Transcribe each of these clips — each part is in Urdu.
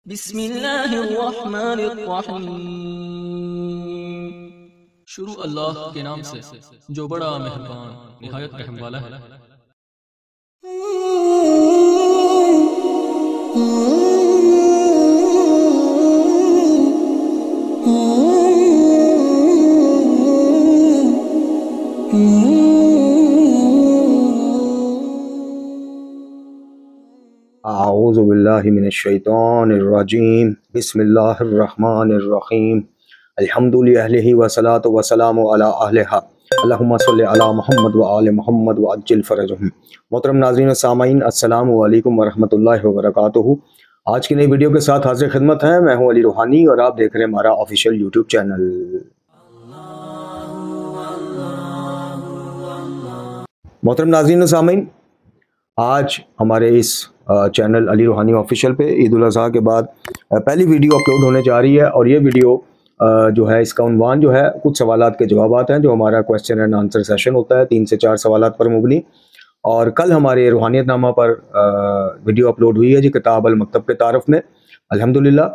بسم اللہ الرحمن الرحیم۔ شروع اللہ کے نام سے جو بڑا مہربان نہایت رحم والا ہے۔ اعوذ باللہ من الشیطان الرجیم، بسم اللہ الرحمن الرحیم، الحمد للہ والصلاۃ والسلام علی اہلہا، اللہم صلی علی محمد وآل محمد وعجل فرجہم۔ محترم ناظرین و سامعین، السلام علیکم ورحمۃ اللہ وبرکاتہ۔ آج کی نئی ویڈیو کے ساتھ حاضر خدمت ہیں، میں ہوں علی روحانی اور آپ دیکھ رہے ہیں ہمارا آفیشیل یوٹیوب چینل۔ محترم ناظرین و سامعین، آج ہمارے اس چینل علی روحانی آفیشیل پہ عید الاضحیٰ کے بعد پہلی ویڈیو اپلوڈ ہونے جا رہی ہے، اور یہ ویڈیو جو ہے اس کا عنوان جو ہے کچھ سوالات کے جوابات ہیں، جو ہمارا کویسچن اینڈ آنسر سیشن ہوتا ہے 3 سے 4 سوالات پر مبنی۔ اور کل ہمارے روحانیت نامہ پر ویڈیو اپلوڈ ہوئی ہے جی، کتاب المکتب کے تعارف میں، الحمدللہ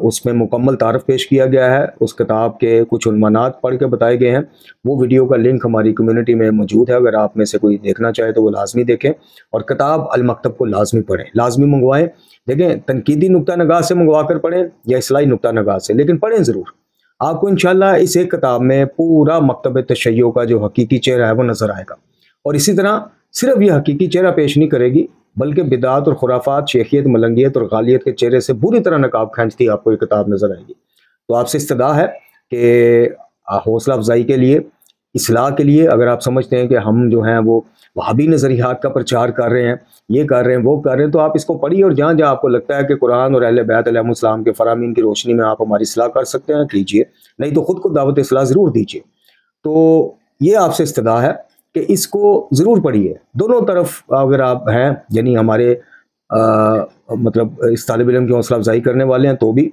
اس میں مکمل تعارف پیش کیا گیا ہے، اس کتاب کے کچھ عنوانات پڑھ کے بتائے گئے ہیں۔ وہ ویڈیو کا لنک ہماری کمیونٹی میں موجود ہے، اگر آپ میں سے کوئی دیکھنا چاہے تو وہ لازمی دیکھیں، اور کتاب المکتب کو لازمی پڑھیں، لازمی منگوائیں۔ دیکھیں، تنقیدی نقطہ نگاہ سے منگوا کر پڑھیں یا اصلاحی نقطہ نگاہ سے، لیکن پڑھیں ضرور۔ آپ کو انشاءاللہ اس ایک کتاب میں پورا مکتب تشیع کا جو حقیقی چہرہ ہے وہ نظر آئے گا، اور اسی طرح صرف یہ حقیقی چہرہ پیش نہیں کرے گی، بلکہ بدعات اور خرافات، شیخیت، ملنگیت اور غالیت کے چہرے سے بری طرح نقاب کھینچتی آپ کو یہ کتاب نظر آئے گی۔ تو آپ سے استدعا ہے کہ حوصلہ افزائی کے لیے، اصلاح کے لیے، اگر آپ سمجھتے ہیں کہ ہم جو ہیں وہ وہابی نظریات کا پرچار کر رہے ہیں، یہ کر رہے ہیں، وہ کر رہے ہیں، تو آپ اس کو پڑھیے، اور جہاں جہاں آپ کو لگتا ہے کہ قرآن اور اہل بیت علیہ السلام کے فرامین کی روشنی میں آپ ہماری اصلاح کر سکتے ہیں، کیجیے، نہیں تو خود کو دعوت اصلاح ضرور دیجیے۔ تو یہ آپ سے استدعا ہے کہ اس کو ضرور پڑھیے، دونوں طرف اگر آپ ہیں، یعنی ہمارے مطلب اس طالب علم کی حوصلہ افزائی کرنے والے ہیں تو بھی،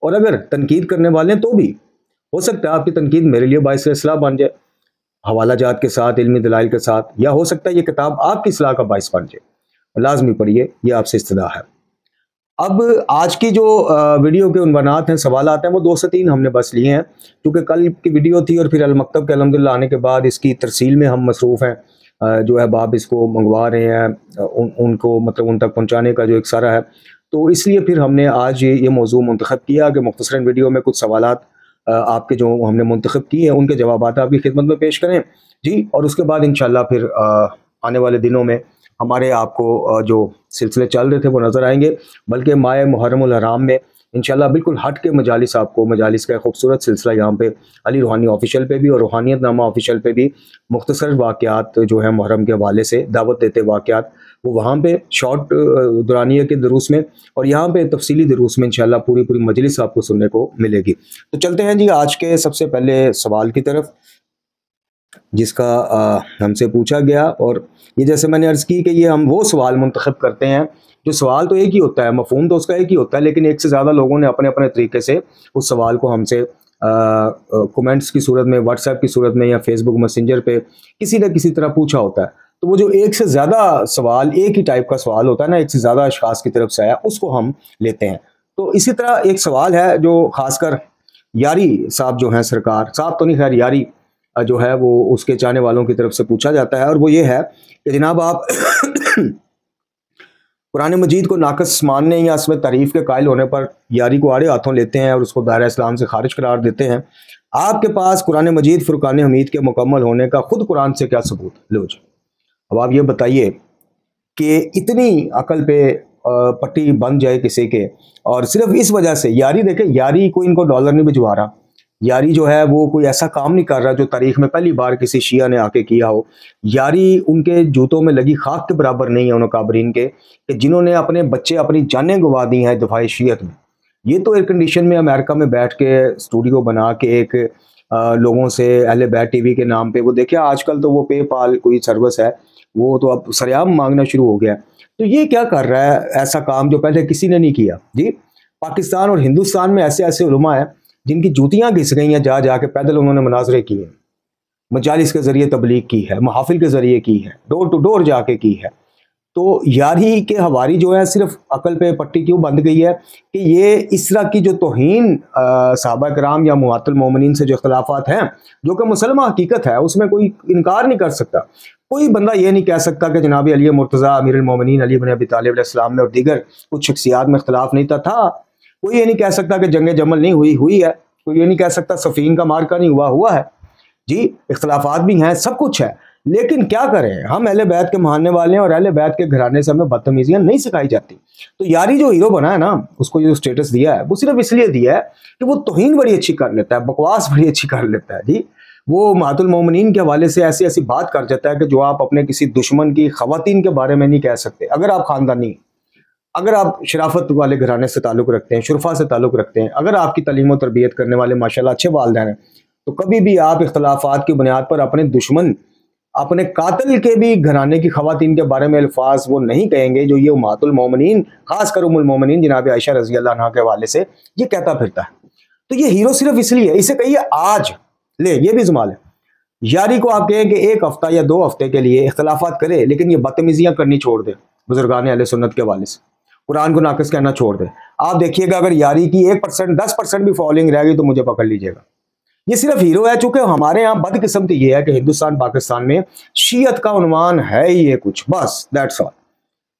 اور اگر تنقید کرنے والے ہیں تو بھی، ہو سکتا ہے آپ کی تنقید میرے لیے باعث اصلاح بن جائے، حوالہ جات کے ساتھ، علمی دلائل کے ساتھ، یا ہو سکتا ہے یہ کتاب آپ کی اصلاح کا باعث بن جائے۔ لازمی پڑھیے، یہ آپ سے استدعا ہے۔ اب آج کی جو ویڈیو کے عنوانات ہیں، سوالات ہیں، وہ 2 سے 3 ہم نے بس لیے ہیں، کیونکہ کل کی ویڈیو تھی اور پھر المکتب کے الحمدللہ آنے کے بعد اس کی ترسیل میں ہم مصروف ہیں، جو ہے باب اس کو منگوا رہے ہیں، ان کو مطلب ان تک پہنچانے کا جو ایک سارا ہے، تو اس لیے پھر ہم نے آج یہ موضوع منتخب کیا کہ مختصراً ویڈیو میں کچھ سوالات آپ کے جو ہم نے منتخب کیے ہیں ان کے جوابات آپ کی خدمت میں پیش کریں جی، اور اس کے بعد انشاءاللہ پھر آنے والے دنوں میں ہمارے آپ کو جو سلسلے چل رہے تھے وہ نظر آئیں گے، بلکہ ماہ محرم الحرام میں انشاءاللہ بالکل ہٹ کے مجالس، آپ کو مجالس کا خوبصورت سلسلہ یہاں پہ علی روحانی آفیشیل پہ بھی اور روحانیت نامہ آفیشیل پہ بھی مختصر واقعات جو ہیں محرم کے حوالے سے دعوت دیتے واقعات، وہ وہاں پہ شارٹ دورانیہ کے دروس میں، اور یہاں پہ تفصیلی دروس میں انشاءاللہ پوری مجلس آپ کو سننے کو ملے گی۔ تو چلتے ہیں جی آج کے سب سے پہلے سوال کی طرف، جس کا ہم سے پوچھا گیا، اور یہ جیسے میں نے عرض کی کہ یہ ہم وہ سوال منتخب کرتے ہیں جو سوال تو ایک ہی ہوتا ہے، مفہوم تو اس کا ایک ہی ہوتا ہے، لیکن ایک سے زیادہ لوگوں نے اپنے اپنے طریقے سے اس سوال کو ہم سے کومنٹس کی صورت میں، واٹس ایپ کی صورت میں، یا فیس بک میسنجر پہ کسی نہ کسی طرح پوچھا ہوتا ہے۔ تو وہ جو ایک سے زیادہ سوال، ایک ہی ٹائپ کا سوال ہوتا ہے نا، ایک سے زیادہ اشخاص کی طرف سے آیا، اس کو ہم لیتے ہیں۔ تو اسی طرح ایک سوال ہے جو خاص کر یاری صاحب جو ہیں، سرکار صاحب تو نہیں، خیر یاری جو ہے وہ اس کے چاہنے والوں کی طرف سے پوچھا جاتا ہے، اور وہ یہ ہے کہ جناب آپ قرآن مجید کو ناقص ماننے یا اس میں تعریف کے قائل ہونے پر یاری کو آڑے ہاتھوں لیتے ہیں اور اس کو دائرہ اسلام سے خارج قرار دیتے ہیں۔ آپ کے پاس قرآن مجید فرقان حمید کے مکمل ہونے کا خود قرآن سے کیا ثبوت؟ لو جی، اب آپ یہ بتائیے کہ اتنی عقل پہ پٹی بن جائے کسی کے، اور صرف اس وجہ سے یاری، دیکھیں یاری کوئی ان کو ڈالر نہیں بھجوا رہا، یاری جو ہے وہ کوئی ایسا کام نہیں کر رہا جو تاریخ میں پہلی بار کسی شیعہ نے آ کے کیا ہو، یاری ان کے جوتوں میں لگی خاک کے برابر نہیں ہے ان اکابرین کے، کہ جنہوں نے اپنے بچے، اپنی جانیں گوا دی ہیں دفاع شیعت میں۔ یہ تو ایئر کنڈیشن میں امریکہ میں بیٹھ کے اسٹوڈیو بنا کے ایک لوگوں سے اہل بیت ٹی وی کے نام پہ، وہ دیکھیں آج کل تو وہ پے پال کوئی سروس ہے، وہ تو اب سریعام مانگنا شروع ہو گیا۔ تو یہ کیا کر رہا ہے ایسا کام جو پہلے کسی نے نہیں کیا جی؟ پاکستان اور ہندوستان میں ایسے ایسے علماء ہیں جن کی جوتیاں گھس گئی ہیں، جا جا کے پیدل انہوں نے مناظرے کیے ہیں، مجالس کے ذریعے تبلیغ کی ہے، محافل کے ذریعے کی ہے، ڈور ٹو ڈور جا کے کی ہے۔ تو یاری کے حواری جو ہے صرف عقل پہ پٹی کیوں بند گئی ہے کہ یہ اس طرح کی جو توہین صحابہ کرام یا امہات المومنین سے جو اختلافات ہیں جو کہ مسلمہ حقیقت ہے اس میں کوئی انکار نہیں کر سکتا. کوئی بندہ یہ نہیں کہہ سکتا کہ جناب علی مرتضیٰ امیر المومنین علی بن ابی طالب علیہ السلام میں اور دیگر کچھ شخصیات میں اختلاف نہیں تھا. کوئی یہ نہیں کہہ سکتا کہ جنگ جمل نہیں ہوئی ہے. کوئی یہ نہیں کہہ سکتا صفین کا مارکا نہیں ہوا ہے. جی اختلافات بھی ہیں, سب کچھ ہے, لیکن کیا کریں, ہم اہل بیت کے ماننے والے ہیں اور اہل بیت کے گھرانے سے ہمیں بدتمیزیاں نہیں سکھائی جاتی. تو یاری جو ہیرو بنا ہے نا, اس کو جو سٹیٹس دیا ہے وہ صرف اس لیے دیا ہے کہ وہ توہین بڑی اچھی کر لیتا ہے, بکواس بڑی اچھی کر لیتا ہے. جی وہ امہات المومنین کے حوالے سے ایسی بات کر جاتا ہے کہ جو آپ اپنے کسی دشمن کی خواتین کے بارے میں نہیں کہہ سکتے. اگر آپ خاندانی, اگر آپ شرافت والے گھرانے سے تعلق رکھتے ہیں, شرفا سے تعلق رکھتے ہیں, اگر آپ کی تعلیم و تربیت کرنے والے ماشاءاللہ اچھے والدین ہیں, تو کبھی بھی آپ اختلافات کی بنیاد پر اپنے دشمن, اپنے قاتل کے بھی گھرانے کی خواتین کے بارے میں الفاظ وہ نہیں کہیں گے جو یہ امہات المومنین, خاص کر ام المومنین جناب عائشہ رضی اللہ عنہا کے حوالے سے یہ کہتا پھرتا ہے. تو یہ ہیرو صرف اس لیے, اسے کہیے آج لے, یہ بھی زمال ہے. یاری کو آپ کہیں کہ ایک ہفتہ یا 2 ہفتے کے لیے اختلافات کرے, لیکن یہ بدتمیزیاں کرنی چھوڑ دے بزرگان اہل سنت کے حوالے سے, قرآن کو ناقص کہنا چھوڑ دے. آپ دیکھیے گا اگر یاری کی 1% 10% بھی فالوئنگ رہ گئی تو مجھے پکڑ لیجیے گا. یہ صرف ہیرو ہے, چونکہ ہمارے یہاں بدقسمتی یہ ہے کہ ہندوستان پاکستان میں شیعت کا عنوان ہے ہی یہ کچھ, بس دیٹس آل.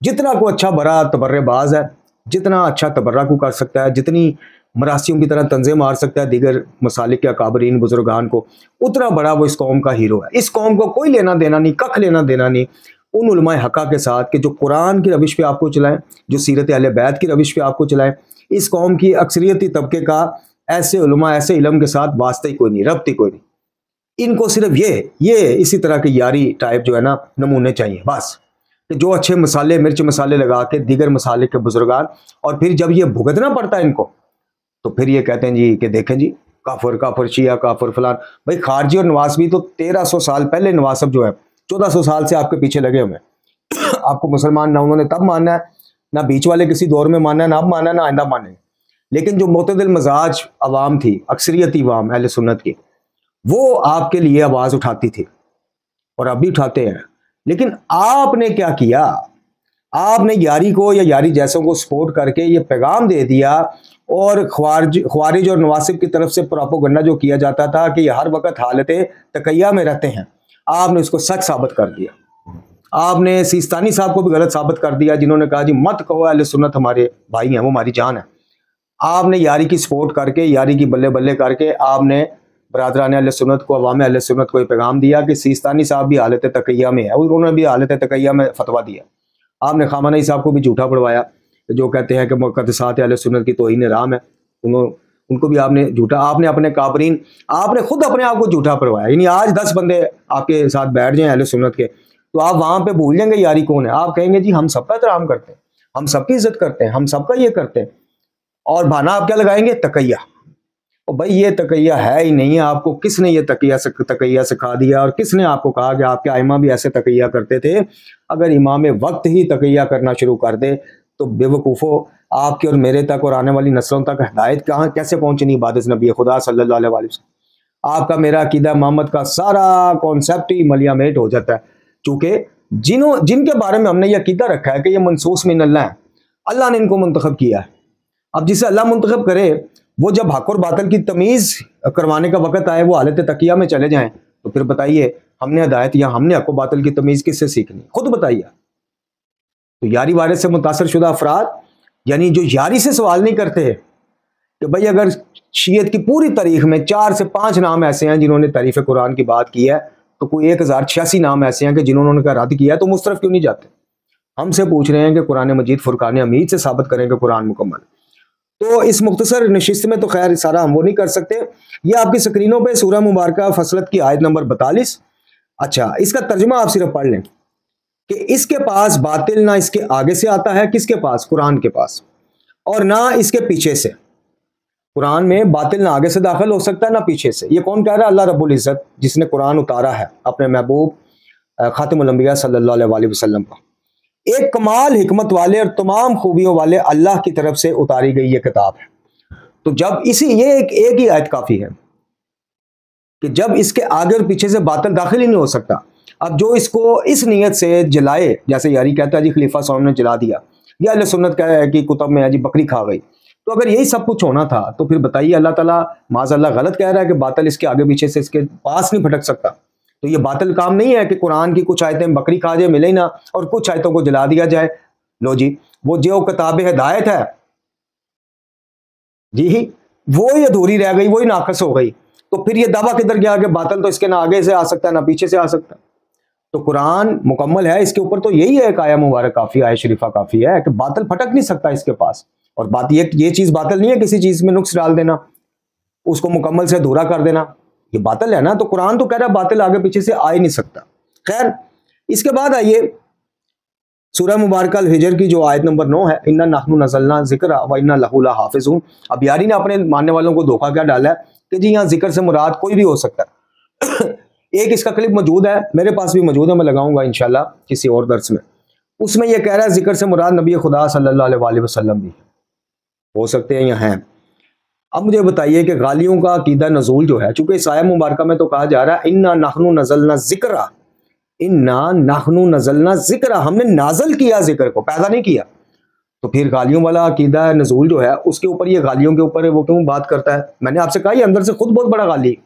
جتنا کو اچھا بڑا تبرے باز ہے, جتنا اچھا تبرہ کو کر سکتا ہے, جتنی مراسیوں کی طرح تنظیم مار سکتا ہے دیگر مسالک کے اکابرین بزرگان کو, اتنا بڑا وہ اس قوم کا ہیرو ہے. اس قوم کو کوئی لینا دینا نہیں, ککھ لینا دینا نہیں ان علماء حقہ کے ساتھ کہ جو قرآن کی روش پہ آپ کو چلائیں, جو سیرت اہل بیت کی روش پہ آپ کو چلائیں. اس قوم کی اکثریتی طبقے کا ایسے علماء, ایسے علم کے ساتھ واسطہ ہی کوئی نہیں, ربط ہی کوئی نہیں. ان کو صرف یہ اسی طرح کی یاری ٹائپ جو ہے نا نمونے چاہیے بس, کہ جو اچھے مسالے, مرچ مسالے لگا کے دیگر مسالے کے بزرگان, اور پھر جب یہ بھگتنا پڑتا ہے ان کو تو پھر یہ کہتے ہیں جی کہ دیکھیں جی کافر شیعہ کافر فلان. بھائی خارجی اور نواسبی تو 1300 سال پہلے, نواسب جو ہے 1400 سال سے آپ کے پیچھے لگے ہوئے ہیں. آپ کو مسلمان نہ انہوں نے تب ماننا ہے, نہ بیچ والے کسی دور میں ماننا ہے, نہ اب ماننا ہے, نہ آئندہ ماننا ہے. لیکن جو معتدل مزاج عوام تھی, اکثریتی عوام اہل سنت کی, وہ آپ کے لیے آواز اٹھاتی تھی اور اب بھی اٹھاتے ہیں. لیکن آپ نے کیا کیا, آپ نے یاری کو یا یاری جیسوں کو سپورٹ کر کے یہ پیغام دے دیا, اور خوارج اور نواسب کی طرف سے پروپیگنڈا جو کیا جاتا تھا کہ یہ ہر وقت حالت تقیہ میں رہتے ہیں, آپ نے اس کو سچ ثابت کر دیا. آپ نے سیستانی صاحب کو بھی غلط ثابت کر دیا جنہوں نے کہا جی مت کہو اہل سنت ہمارے بھائی ہیں, وہ ہماری جان ہے. آپ نے یاری کی سپورٹ کر کے, یاری کی بلے بلے کر کے آپ نے برادران اہل سنت کو, عوام اہل سنت کو یہ پیغام دیا کہ سیستانی صاحب بھی حالت تقیہ میں ہے, انہوں نے بھی حالت تقیہ میں فتویٰ دیا. آپ نے خامنہئی صاحب کو بھی جھوٹا پڑھوایا جو کہتے ہیں کہ مقدسات اہل سنت کی توہین رام ہے, ان کو بھی آپ نے جھوٹا. آپ نے اپنے کابرین, آپ نے خود اپنے آپ کو جھوٹا پڑھوایا. یعنی آج 10 بندے آپ کے ساتھ بیٹھ جائیں اہل سنت کے, تو آپ وہاں پہ بھول جائیں گے یاری کون ہے. آپ کہیں گے جی ہم سب کا احترام کرتے ہیں, ہم سب کی عزت کرتے ہیں, ہم سب کا یہ کرتے ہیں, اور بہانا آپ کیا لگائیں گے, تقیہ. اور بھائی یہ تقیہ ہے ہی نہیں ہے. آپ کو کس نے یہ تقیہ سکھا دیا, اور کس نے آپ کو کہا کہ آپ کے ائمہ بھی ایسے تقیہ کرتے تھے؟ اگر امام وقت ہی تقیہ کرنا شروع کر دے تو بے وقوفو, آپ کے اور میرے تک اور آنے والی نسلوں تک ہدایت کیسے پہنچنی بعد نبی خدا صلی اللہ علیہ وسلم. آپ کا میرا عقیدہ محمد کا سارا کانسیپٹ ہی ملیا میٹ ہو جاتا ہے, چونکہ جن کے بارے میں ہم نے یہ عقیدہ رکھا ہے کہ یہ منصوص من اللہ ہے, اللہ نے ان کو منتخب کیا ہے. اب جسے اللہ منتخب کرے, وہ جب حق اور باطل کی تمیز کروانے کا وقت آئے وہ حالت تقیہ میں چلے جائیں, تو پھر بتائیے ہم نے ہدایت یا ہم نے حق و باطل کی تمیز کس سے سیکھنی, خود بتائیے. تو یاری وارث سے متاثر شدہ افراد, یعنی جو یاری سے سوال نہیں کرتے کہ بھئی اگر شیعت کی پوری تاریخ میں 4 سے 5 نام ایسے ہیں جنہوں نے تعریف قرآن کی بات کی ہے, تو کوئی 1086 نام ایسے ہیں کہ جنہوں نے رد کیا ہے, تو مسترف کیوں نہیں جاتے؟ ہم سے پوچھ رہے ہیں کہ قرآن مجید فرقان حمید سے ثابت کریں کہ قرآن مکمل. تو اس مختصر نشست میں تو خیر سارا ہم وہ نہیں کر سکتے. یہ آپ کی سکرینوں پہ سورہ مبارکہ فصلت کی آیت نمبر 42. اچھا, اس کا ترجمہ آپ صرف پڑھ لیں کہ اس کے پاس باطل نہ اس کے آگے سے آتا ہے, کس کے پاس؟ قرآن کے پاس, اور نہ اس کے پیچھے سے. قرآن میں باطل نہ آگے سے داخل ہو سکتا ہے نہ پیچھے سے. یہ کون کہہ رہا ہے؟ اللہ رب العزت, جس نے قرآن اتارا ہے اپنے محبوب خاتم الانبیاء صلی اللہ علیہ وسلم پر. ایک کمال حکمت والے اور تمام خوبیوں والے اللہ کی طرف سے اتاری گئی یہ کتاب ہے. تو جب یہ ایک ہی آیت کافی ہے کہ جب اس کے آگے اور پیچھے سے باطل داخل ہی نہیں ہو سکتا. اب جو اس کو اس نیت سے جلائے، جیسے یاری کہتا ہے جی خلیفہ سوم نے جلا دیا، یا اہل سنت کی کتب میں ہے جی بکری کھا گئی، تو اگر یہی سب کچھ ہونا تھا تو پھر بتائیے اللہ تعالیٰ معاذ اللہ غلط کہہ رہا ہے کہ باطل اس کے آگے پیچھے سے اس کے پاس نہیں بھٹک سکتا؟ تو یہ باطل کام نہیں ہے کہ قرآن کی کچھ آیتیں بکری کھا جائے ملے ہی نہ، اور کچھ آیتوں کو جلا دیا جائے۔ لو جی وہ جو کتاب ہدایت ہے جی وہی ادھوری رہ گئی، وہی ناقص ہو گئی، تو پھر یہ دعویٰ کدھر گیا کہ باطل تو اس کے نہ آگے سے آ سکتا ہے نہ پیچھے سے آ سکتا ہے؟ تو قرآن مکمل ہے، اس کے اوپر تو یہی ہے ایک آیہ مبارک کافی، آیہ شریفہ کافی ہے کہ باطل پھٹک نہیں سکتا اس کے پاس۔ اور بات یہ چیز باطل نہیں ہے کسی چیز میں نقص ڈال دینا، اس کو مکمل سے ادھورا کر دینا، یہ باطل ہے نا۔ تو قرآن تو کہہ رہا ہے باطل آگے پیچھے سے آ ہی نہیں سکتا۔ خیر اس کے بعد آئیے سورہ مبارکہ الحجر کی جو آیت نمبر 9 ہے، اِنَّا نَحْنُ نَزَّلْنَا الذِّکْرَ وَإِنَّا لَهُ لَحَافِظُونَ۔ اب یاری نے اپنے ماننے والوں کو دھوکہ کیا ڈالا ہے کہ جی یہاں ذکر سے مراد کوئی بھی ہو سکتا ہے۔ ایک اس کا کلپ موجود ہے، میرے پاس بھی موجود ہے، میں لگاؤں گا انشاءاللہ کسی اور درس میں۔ اس میں یہ کہہ رہا ہے ذکر سے مراد نبی خدا صلی اللہ علیہ وآلہ وسلم بھی ہو سکتے ہیں یا ہیں۔ اب مجھے بتائیے کہ غالیوں کا عقیدہ نزول جو ہے، چونکہ اس آیہ مبارکہ میں تو کہا جا رہا ہے اِنَّا نَحْنُ نَزَّلْنَا الذِّکْرَ، اِنَّا نَحْنُ نَزَّلْنَا الذِّکْرَ، ہم نے نازل کیا ذکر کو، پیدا نہیں کیا۔ تو پھر غالیوں والا عقیدہ نزول جو ہے اس کے اوپر، یہ غالیوں کے اوپر وہ کیوں بات کرتا ہے؟ میں نے آپ سے کہا یہ اندر سے خود بہت بڑا غالی ہے۔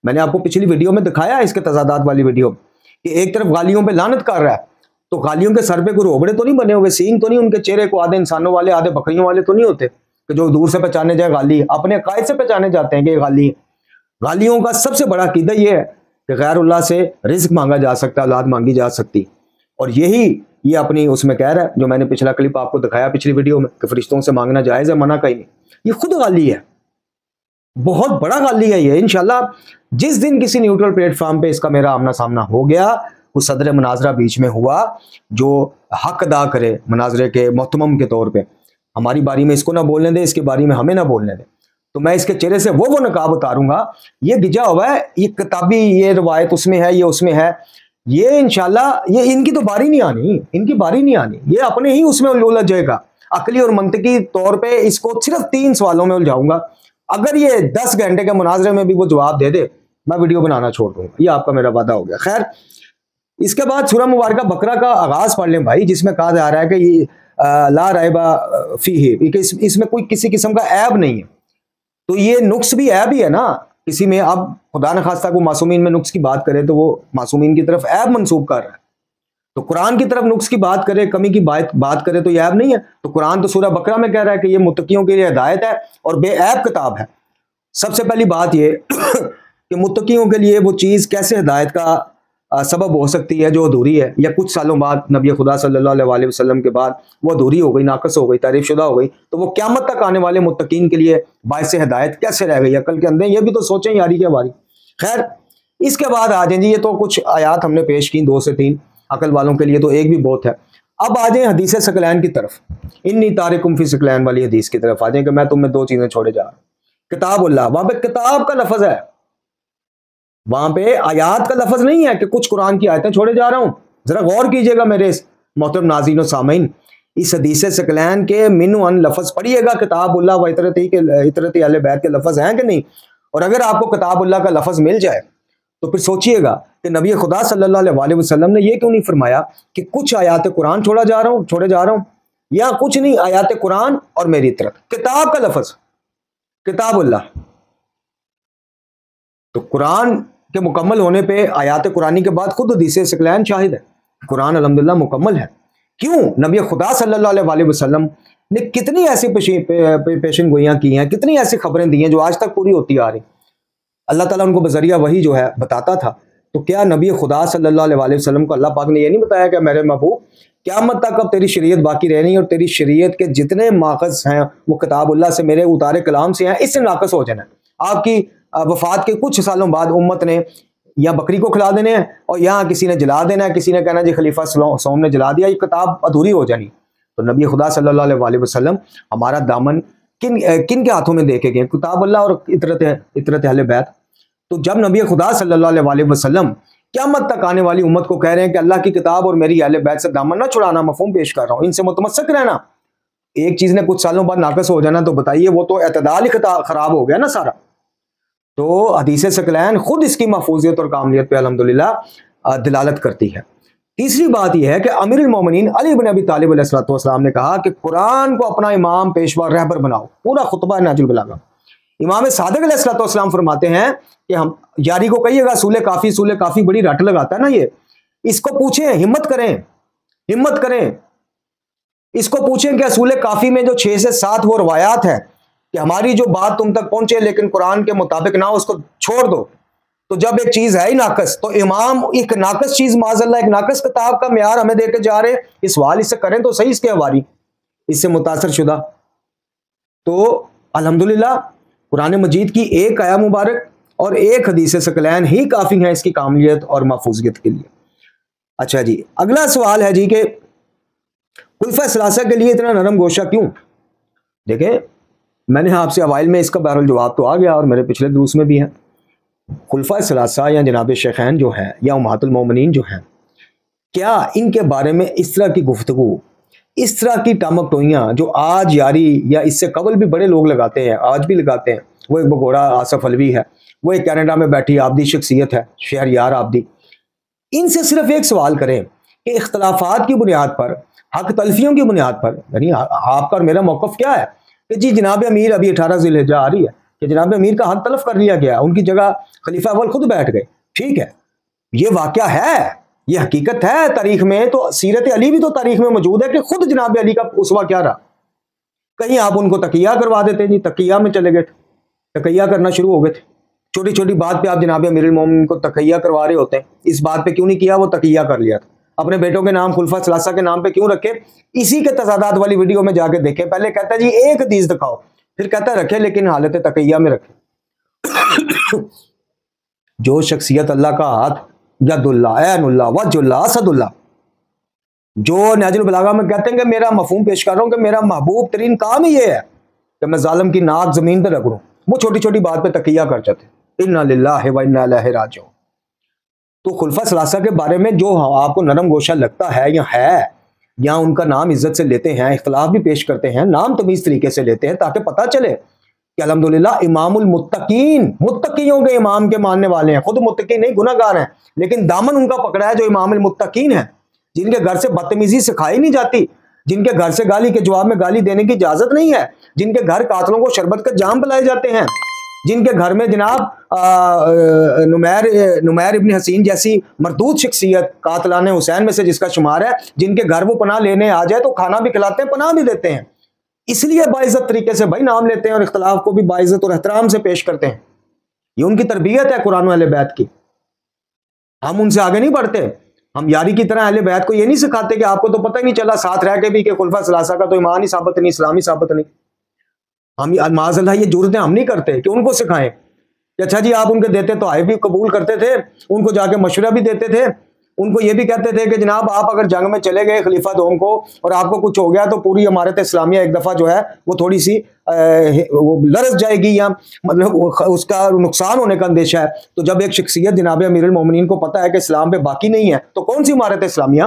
میں نے آپ کو پچھلی ویڈیو میں دکھایا اس کے تضادات والی ویڈیو کہ ایک طرف غالیوں پہ لعنت کر رہا ہے، تو غالیوں کے سر پہ کوئی روبڑے تو نہیں بنے ہوئے، سینگ تو نہیں ان کے چہرے کو آدھے انسانوں والے آدھے بکریوں والے تو نہیں ہوتے کہ جو دور سے پہچانے جائے غالی، اپنے عقائد سے پہچانے جاتے ہیں کہ یہ غالی ہے۔ غالیوں کا سب سے بڑا عقیدہ یہ ہے کہ غیر اللہ سے رزق مانگا جا سکتا ہے، اولاد مانگی جا سکتی، اور یہی یہ اپنی اس میں کہہ رہا ہے جو میں نے پچھلا کلپ آپ کو دکھایا پچھلی ویڈیو میں کہ فرشتوں سے مانگنا جائز ہے، منع کہیں نہیں۔ یہ خود غالی ہے، بہت بڑا غالی ہے یہ۔ انشاءاللہ جس دن کسی نیوٹرل پلیٹ فارم پہ اس کا میرا آمنا سامنا ہو گیا، وہ صدر مناظرہ بیچ میں ہوا جو حق ادا کرے مناظرے کے محتمم کے طور پہ، ہماری باری میں اس کو نہ بولنے دے، اس کی باری میں ہمیں نہ بولنے دے، تو میں اس کے چہرے سے وہ نقاب اتاروں گا۔ یہ گجا ہوا ہے، یہ کتابی یہ روایت اس میں ہے، یہ اس میں ہے، یہ انشاءاللہ یہ ان کی تو باری نہیں آنی، ان کی باری نہیں آنی، یہ اپنے ہی اس میں الجھ جائے گا۔ عقلی اور منطقی طور پہ اس کو صرف 3 سوالوں میں الجھاؤں گا، اگر یہ 10 گھنٹے کے مناظرے میں بھی وہ جواب دے دے میں ویڈیو بنانا چھوڑ دوں گا، یہ آپ کا میرا وعدہ ہو گیا۔ خیر اس کے بعد سورہ مبارکہ بقرہ کا آغاز پڑھ لیں بھائی، جس میں کہا جا رہا ہے کہ یہ لا ریب فیہ، اس میں کوئی کسی قسم کا عیب نہیں ہے، تو یہ نقص بھی عیب ہی ہے نا کسی میں۔ اب خدا نخواستہ کو معصومین میں نقص کی بات کرے تو وہ معصومین کی طرف عیب منسوب کر رہا ہے، تو قرآن کی طرف نقص کی بات کرے، کمی کی بات کرے تو یہ عیب نہیں ہے۔ تو قرآن تو سورہ بقرہ میں کہہ رہا ہے کہ یہ متقیوں کے لیے ہدایت ہے اور بے عیب کتاب ہے۔ سب سے پہلی بات یہ کہ متقیوں کے لیے وہ چیز کیسے ہدایت کا سبب ہو سکتی ہے جو ادھوری ہے، یا کچھ سالوں بعد نبی خدا صلی اللہ علیہ وآلہ وسلم کے بعد وہ ادھوری ہو گئی، ناقص ہو گئی، تعریف شدہ ہو گئی، تو وہ قیامت تک آنے والے متقین کے لیے باعث ہدایت کیسے رہ گئی عقل کے اندر؟ یہ بھی تو سوچیں یاری کے باری۔ خیر اس کے بعد آ جائیں جی، یہ تو کچھ آیات ہم نے پیش کی 2 سے 3، عقل والوں کے لیے تو ایک بھی بہت ہے۔ اب آ جائیں حدیث ثقلین کی طرف، انی تارکم فی ثقلین والی حدیث کی طرف آ جائیں کہ میں تم میں 2 چیزیں چھوڑے جا رہا ہوں۔ کتاب اللہ، وہاں پہ کتاب کا لفظ ہے، وہاں پہ آیات کا لفظ نہیں ہے کہ کچھ قرآن کی آیتیں چھوڑے جا رہا ہوں۔ ذرا غور کیجئے گا میرے محترم ناظرین و سامعین، اس حدیث ثقلین کے من و ان لفظ پڑھیے گا، کتاب اللہ و اطرت اہل بیت کے لفظ ہیں کہ نہیں؟ اور اگر آپ کو کتاب اللہ کا لفظ مل جائے تو پھر سوچئے گا کہ نبی خدا صلی اللہ علیہ وآلہ وسلم نے یہ کیوں نہیں فرمایا کہ کچھ آیات قرآن چھوڑے جا رہا ہوں، یا کچھ نہیں، آیات قرآن اور میری اطرت، کتاب کا لفظ کتاب اللہ۔ تو قرآن کے مکمل ہونے پہ آیات قرآنی کے بعد خود حدیث ثقلین شاہد ہے، قرآن الحمدللہ مکمل ہے۔ کیوں؟ نبی خدا صلی اللہ علیہ وآلہ وسلم نے کتنی ایسی پیشن گوئیاں کی ہیں، کتنی ایسی خبریں دی ہیں جو آج تک پوری ہوتی آ رہی۔ اللہ تعالیٰ ان کو بذریعہ وحی جو ہے بتاتا تھا، تو کیا نبی خدا صلی اللہ علیہ وآلہ وسلم کو اللہ پاک نے یہ نہیں بتایا کہ میرے محبوب قیامت تک اب تیری شریعت باقی رہنی، اور تیری شریعت کے جتنے ماخذ ہیں وہ کتاب اللہ سے، میرے اتارے کلام سے ہیں، اس سے ناقص ہو جانا ہے۔ آپ کی وفات کے کچھ سالوں بعد امت نے یا بکری کو کھلا دینے ہیں، اور یہاں کسی نے جلا دینا ہے، کسی نے کہنا جی خلیفہ سوم نے جلا دیا، یہ کتاب ادھوری ہو جانی۔ تو نبی خدا صلی اللہ علیہ وآلہ وسلم ہمارا دامن کن کے ہاتھوں میں دے کے گئے؟ کتاب اللہ اور اطرت اہل بیت۔ تو جب نبی خدا صلی اللہ علیہ وآلہ وسلم قیامت تک آنے والی امت کو کہہ رہے ہیں کہ اللہ کی کتاب اور میری اہل بیت سے دامن نہ چھڑانا، مفہوم پیش کر رہا ہوں، ان سے متمسک رہنا، ایک چیز نے کچھ سالوں بعد ناقص ہو جانا، تو بتائیے وہ تو اعتدال ہی خراب ہو گیا نا سارا۔ تو حدیث ثقلین خود اس کی محفوظیت اور کاملیت پہ الحمدللہ دلالت کرتی ہے۔ تیسری بات یہ ہے کہ امیر المومنین علی بن ابی طالب علیہ السلام نے کہا کہ قرآن کو اپنا امام پیشوا رہبر بناؤ، پورا خطبہ نہج البلاغہ۔ امام صادق علیہ السلام فرماتے ہیں کہ ہم یاری کو کہیے گا سولہ کافی بڑی رٹ لگاتا ہے نا، یہ اس کو پوچھیں، ہمت کریں اس کو پوچھیں کہ اصول کافی میں جو 6 سے 7 وہ روایات ہے کہ ہماری جو بات تم تک پہنچے لیکن قرآن کے مطابق نہ ہو، اس کو چھوڑ دو۔ تو جب ایک چیز ہے ہی ناقص، تو امام ایک ناقص چیز معاذ اللہ ایک ناقص کتاب کا معیار ہمیں دے کے جا رہے ہیں، یہ سوال اس سے کریں تو صحیح، اس کے حواری اس سے متاثر شدہ۔ تو الحمدللہ قرآن مجید کی ایک آیہ مبارک اور ایک حدیث ثقلین ہی کافی ہیں اس کی کاملیت اور محفوظیت کے لیے۔ اچھا جی، اگلا سوال ہے جی کہ خلفۂ ثلاثہ کے لیے اتنا نرم گوشہ کیوں؟ دیکھیں، میں نے آپ سے اوائل میں اس کا بہرحال جواب تو آ گیا اور میرے پچھلے دروس میں بھی ہے۔ خلفۂ ثلاثہ یا جناب شیخین جو ہیں یا امہات المومنین جو ہیں، کیا ان کے بارے میں اس طرح کی گفتگو، اس طرح کی ٹامک ٹوئیاں جو آج یاری یا اس سے قبل بھی بڑے لوگ لگاتے ہیں، آج بھی لگاتے ہیں، وہ ایک بگوڑا آصف علوی ہے، وہ ایک کینیڈا میں بیٹھی آبدی شخصیت ہے، شہریار آبدی، ان سے صرف ایک سوال کریں کہ اختلافات کی بنیاد پر، حق تلفیوں کی بنیاد پر، یعنی آپ کا اور میرا موقف کیا ہے کہ جی جناب امیر ابھی 18 ذی الحجہ آ رہی ہے کہ جناب امیر کا حق تلف کر لیا گیا، ان کی جگہ خلیفہ اول خود بیٹھ گئے، ٹھیک ہے، یہ واقعہ ہے، یہ حقیقت ہے تاریخ میں، تو سیرت علی بھی تو تاریخ میں موجود ہے کہ خود جناب علی کا اسوہ کیا رہا۔ کہیں آپ ان کو تقیہ کروا دیتے، جی تقیہ میں چلے گئے تھے، تقیہ کرنا شروع ہو گئے تھے، چھوٹی چھوٹی بات پہ آپ جناب امیر المومنین کو تقیہ کروا رہے ہوتے ہیں، اس بات پہ کیوں نہیں کیا؟ وہ تقیہ کر لیا تھا۔ اپنے بیٹوں کے نام خلفۂ ثلاثہ کے نام پہ کیوں رکھے؟ اسی کے تضادات والی ویڈیو میں جا کے دیکھیں، پہلے کہتا ہے جی ایک حدیث دکھاؤ، پھر کہتا ہے رکھے لیکن حالت تقیہ میں رکھے۔ جو شخصیت اللہ کا ہاتھ، ید اللہ، عین اللہ، وجہ اللہ، اسد اللہ، جو نہج البلاغہ میں کہتے ہیں کہ میرا مفہوم پیش کر رہا ہوں کہ میرا محبوب ترین کام ہی یہ ہے کہ میں ظالم کی ناک زمین پہ رگڑوں، وہ چھوٹی چھوٹی بات پہ تقیہ کر جاتے ہیں۔ انا للہ و انا الیہ راجعون۔ تو خلفۂ ثلاثہ کے بارے میں جو آپ کو نرم گوشہ لگتا ہے یا ان کا نام عزت سے لیتے ہیں، اختلاف بھی پیش کرتے ہیں، نام تمیز طریقے سے لیتے ہیں تاکہ پتہ چلے کہ الحمدللہ امام المتقین، متقیوں کے امام کے ماننے والے ہیں، خود متقی نہیں گناہ گار ہیں، لیکن دامن ان کا پکڑا ہے جو امام المتقین ہیں، جن کے گھر سے بدتمیزی سکھائی نہیں جاتی، جن کے گھر سے گالی کے جواب میں گالی دینے کی اجازت نہیں ہے، جن کے گھر قاتلوں کو شربت کا جام پلائے جاتے ہیں، جن کے گھر میں جناب نمیر ابن حسین جیسی مردود شخصیت قاتلان حسین میں سے جس کا شمار ہے، جن کے گھر وہ پناہ لینے آ جائے تو کھانا بھی کھلاتے ہیں، پناہ بھی دیتے ہیں، اس لیے باعزت طریقے سے بھائی نام لیتے ہیں اور اختلاف کو بھی باعزت اور احترام سے پیش کرتے ہیں۔ یہ ان کی تربیت ہے قرآن و اہل بیت کی، ہم ان سے آگے نہیں بڑھتے۔ ہم یاری کی طرح اہل بیت کو یہ نہیں سکھاتے کہ آپ کو تو پتہ ہی نہیں چلا ساتھ رہ کے بھی کہ خلفۂ ثلاثہ کا تو ایمان ہی ثابت نہیں، اسلام ہی ثابت نہیں۔ ہم معاذ اللہ یہ جرتیں ہم نہیں کرتے کہ ان کو سکھائیں کہ اچھا جی آپ ان کے دیتے تو آئے بھی قبول کرتے تھے، ان کو جا کے مشورہ بھی دیتے تھے، ان کو یہ بھی کہتے تھے کہ جناب آپ اگر جنگ میں چلے گئے خلیفہ دوم کو اور آپ کو کچھ ہو گیا تو پوری امارت اسلامیہ ایک دفعہ جو ہے وہ تھوڑی سی وہ لرز جائے گی یا مطلب اس کا نقصان ہونے کا اندیشہ ہے۔ تو جب ایک شخصیت جناب امیر المومنین کو پتہ ہے کہ اسلام پہ باقی نہیں ہے تو کون سی امارت اسلامیہ؟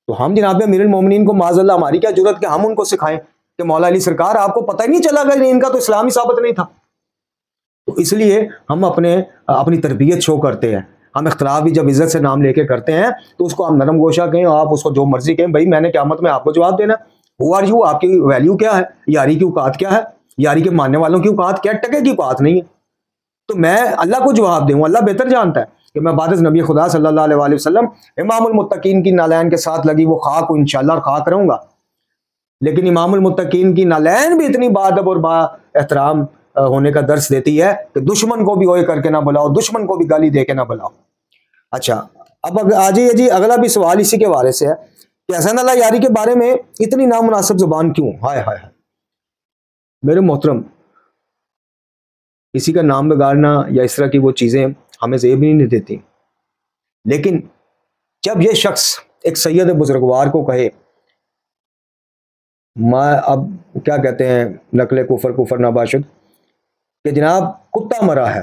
تو ہم جناب امیر المومنین کو معاذ اللہ ہماری کیا جرت کہ ہم ان کو سکھائیں کہ مولا علی سرکار آپ کو پتہ ہی نہیں چلا گا ان کا تو اسلام ہی ثابت نہیں تھا۔ تو اس لیے ہم اپنی تربیت شو کرتے ہیں، ہم اختلاف بھی جب عزت سے نام لے کے کرتے ہیں تو اس کو ہم نرم گوشہ کہیں، آپ اس کو جو مرضی کہیں، بھائی میں نے قیامت میں آپ کو جواب دینا، ہو آر یو، آپ کی ویلیو کیا ہے، یاری کی اوقات کیا ہے، یاری کے ماننے والوں کی اوقات کیا، ٹکے کی اوقات نہیں ہے، تو میں اللہ کو جواب دوں، اللہ بہتر جانتا ہے کہ میں بعد از نبی خدا صلی اللہ علیہ وآلہ وسلم امام المتقین کی نالین کے ساتھ لگی وہ خاک کو انشاءاللہ اور خاک رہوں گا، لیکن امام المتقین کی نالین بھی اتنی بادب اور با احترام ہونے کا درس دیتی ہے کہ دشمن کو بھی اوئے کر کے نہ بلاؤ، دشمن کو بھی گالی دے کے نہ بلاؤ۔ اچھا اب آ جائیے جی، اگلا بھی سوال اسی کے بارے سے ہے کہ حسن اللہ یاری کے بارے میں اتنی نامناسب زبان کیوں؟ ہائے ہائے ہائے میرے محترم، کسی کا نام بگاڑنا یا اس طرح کی وہ چیزیں ہمیں زیب نہیں دیتی، لیکن جب یہ شخص ایک سید بزرگوار کو کہے، اب کیا کہتے ہیں نقل کفر ناباشد کہ جناب کتا مرا ہے،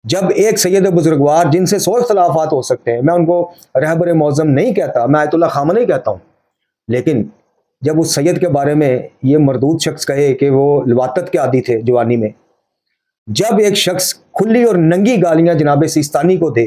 جب ایک سید بزرگوار جن سے 100 اختلافات ہو سکتے ہیں، میں ان کو رہبر معظم نہیں کہتا، میں آیت اللہ خامنہ ہی کہتا ہوں، لیکن جب اس سید کے بارے میں یہ مردود شخص کہے کہ وہ لواطت کے عادی تھے جوانی میں، جب ایک شخص کھلی اور ننگی گالیاں جناب سیستانی کو دے،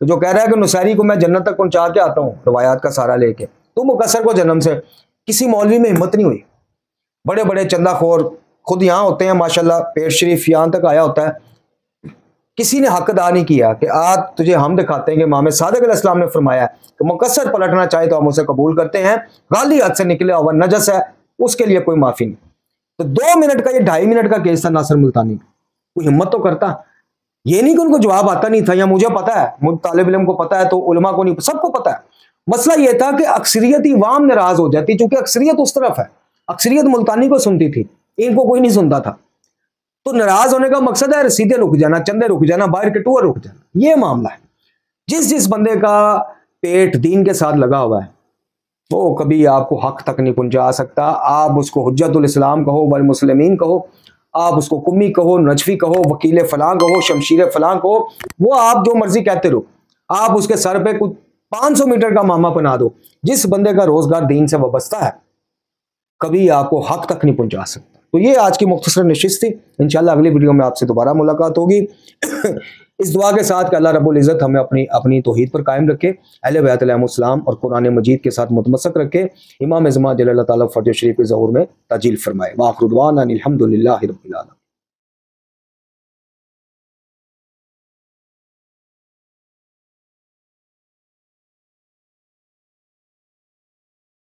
تو جو کہہ رہا ہے کہ نصیری کو میں جنت تک پہنچا کے آتا ہوں روایات کا سہارا لے کے، تو مقصر کو جنم سے کسی مولوی میں ہمت نہیں ہوئی. بڑے بڑے چندہ خور خود یہاں ہوتے ہیں ماشاءاللہ، پیٹ شریف یہاں تک آیا ہوتا ہے، کسی نے حق ادا نہیں کیا کہ آج تجھے ہم دکھاتے ہیں کہ امام صادق علیہ السلام نے فرمایا کہ مقصر پلٹنا چاہے تو ہم اسے قبول کرتے ہیں، غالی حد سے نکلے اور نجس ہے اس کے لیے کوئی معافی نہیں. تو 2 منٹ کا یہ 2.5 منٹ کا کیس تھا ناصر ملتانی، کوئی ہمت تو کرتا. یہ نہیں کہ ان کو جواب آتا نہیں تھا یا مجھے پتا ہے، مجھے طالب علم کو پتا ہے تو علماء کو نہیں، سب کو پتا ہے. مسئلہ یہ تھا کہ اکثریت عوام ناراض ہو جاتی، چونکہ اکثریت اس طرف ہے، اکثریت ملتانی کو سنتی تھی، ان کو کوئی نہیں سنتا تھا. تو ناراض ہونے کا مقصد ہے رسیدیں رک جانا، چندے رک جانا، باہر کے ٹور رک جانا. یہ معاملہ ہے. جس بندے کا پیٹ دین کے ساتھ لگا ہوا ہے وہ کبھی آپ کو حق تک نہیں پہنچا سکتا. آپ اس کو حجت الاسلام کہو، والمسلمین کہو، آپ اس کو کمی کہو، نجفی کہو، وکیل فلاں کہو، شمشیر فلاں کہو، وہ آپ جو مرضی کہتے رہو. آپ اس کے سر پہ کچھ 500 میٹر کا ماما بنا دو، جس بندے کا روزگار دین سے وابستہ ہے کبھی آپ کو حق تک نہیں پہنچا سکتا. تو یہ آج کی مختصر نشست تھی. انشاءاللہ اگلی ویڈیو میں آپ سے دوبارہ ملاقات ہوگی اس دعا کے ساتھ کہ اللہ رب العزت ہمیں اپنی توحید پر قائم رکھے، اہل بیت علیہم السلام اور قرآن مجید کے ساتھ متمسک رکھے، امام زمان جل اللہ تعالیٰ فرج شریف کے ظہور میں تاجیل فرمائے. وآخر دعوانا الحمدللہ رب العالمین.